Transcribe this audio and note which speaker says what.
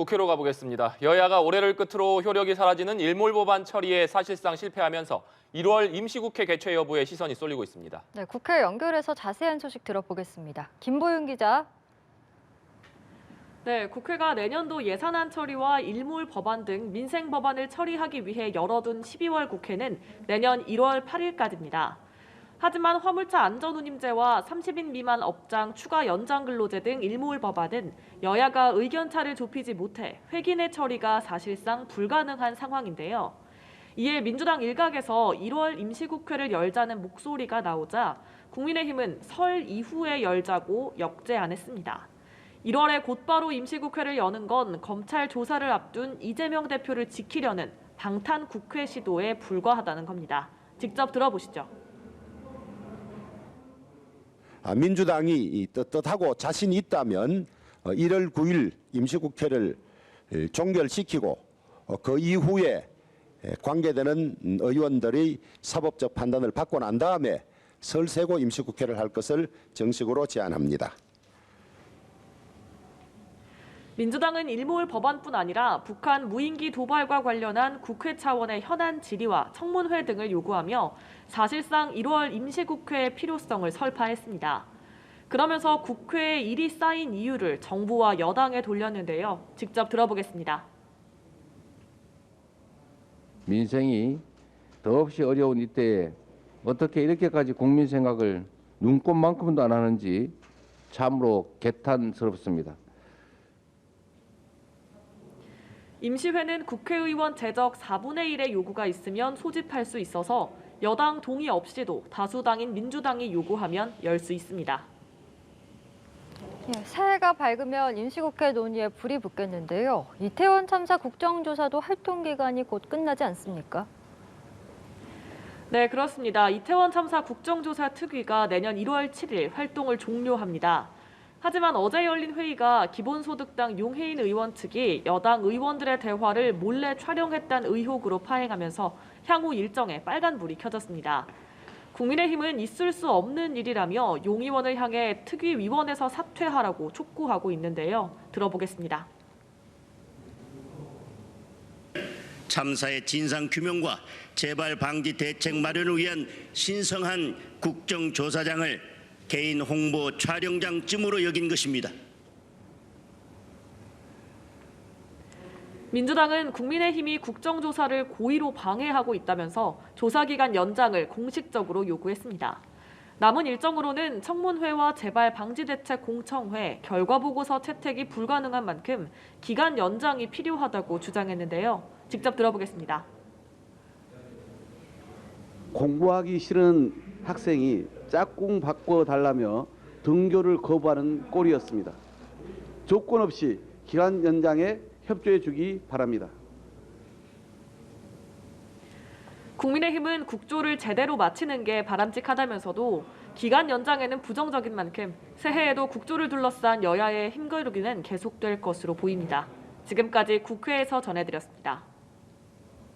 Speaker 1: 국회로 가보겠습니다. 여야가 올해를 끝으로 효력이 사라지는 일몰법안 처리에 사실상 실패하면서 1월 임시국회 개최 여부에 시선이 쏠리고 있습니다.
Speaker 2: 네, 국회 연결해서 자세한 소식 들어보겠습니다. 김보윤 기자.
Speaker 3: 네, 국회가 내년도 예산안 처리와 일몰 법안 등 민생 법안을 처리하기 위해 열어둔 12월 국회는 내년 1월 8일까지입니다. 하지만 화물차 안전운임제와 30인 미만 업장 추가 연장 근로제 등 일몰 법안은 여야가 의견차를 좁히지 못해 회기내 처리가 사실상 불가능한 상황인데요. 이에 민주당 일각에서 1월 임시국회를 열자는 목소리가 나오자 국민의힘은 설 이후에 열자고 역제안했습니다. 1월에 곧바로 임시국회를 여는 건 검찰 조사를 앞둔 이재명 대표를 지키려는 방탄 국회 시도에 불과하다는 겁니다. 직접 들어보시죠.
Speaker 4: 민주당이 떳떳하고 자신이 있다면 1월 9일 임시국회를 종결시키고 그 이후에 관계되는 의원들의 사법적 판단을 받고 난 다음에 설 세고 임시국회를 할 것을 정식으로 제안합니다.
Speaker 3: 민주당은 일몰 법안뿐 아니라 북한 무인기 도발과 관련한 국회 차원의 현안 질의와 청문회 등을 요구하며 사실상 1월 임시국회의 필요성을 설파했습니다. 그러면서 국회에 일이 쌓인 이유를 정부와 여당에 돌렸는데요. 직접 들어보겠습니다.
Speaker 5: 민생이 더없이 어려운 이때에 어떻게 이렇게까지 국민 생각을 눈꼽만큼도 안 하는지 참으로 개탄스럽습니다.
Speaker 3: 임시회는 국회의원 제적 4분의 1의 요구가 있으면 소집할 수 있어서 여당 동의 없이도 다수당인 민주당이 요구하면 열 수 있습니다.
Speaker 2: 새해가 밝으면 임시국회 논의에 불이 붙겠는데요. 이태원 참사 국정조사도 활동 기간이 곧 끝나지 않습니까?
Speaker 3: 네, 그렇습니다. 이태원 참사 국정조사 특위가 내년 1월 7일 활동을 종료합니다. 하지만 어제 열린 회의가 기본소득당 용해인 의원 측이 여당 의원들의 대화를 몰래 촬영했다는 의혹으로 파행하면서 향후 일정에 빨간불이 켜졌습니다. 국민의힘은 있을 수 없는 일이라며 용 의원을 향해 특위위원회에서 사퇴하라고 촉구하고 있는데요. 들어보겠습니다.
Speaker 6: 참사의 진상규명과 재발 방지 대책 마련을 위한 신성한 국정조사장을 개인 홍보 촬영장쯤으로 여긴 것입니다.
Speaker 3: 민주당은 국민의힘이 국정조사를 고의로 방해하고 있다면서 조사기간 연장을 공식적으로 요구했습니다. 남은 일정으로는 청문회와 재발 방지 대책 공청회, 결과보고서 채택이 불가능한 만큼 기간 연장이 필요하다고 주장했는데요. 직접 들어보겠습니다.
Speaker 7: 공부하기 싫은 학생이 짝꿍 바꿔달라며 등교를 거부하는 꼴이었습니다. 조건 없이 기간 연장에 협조해 주기 바랍니다.
Speaker 3: 국민의힘은 국조를 제대로 마치는 게 바람직하다면서도 기간 연장에는 부정적인 만큼 새해에도 국조를 둘러싼 여야의 힘겨루기는 계속될 것으로 보입니다. 지금까지 국회에서 전해드렸습니다.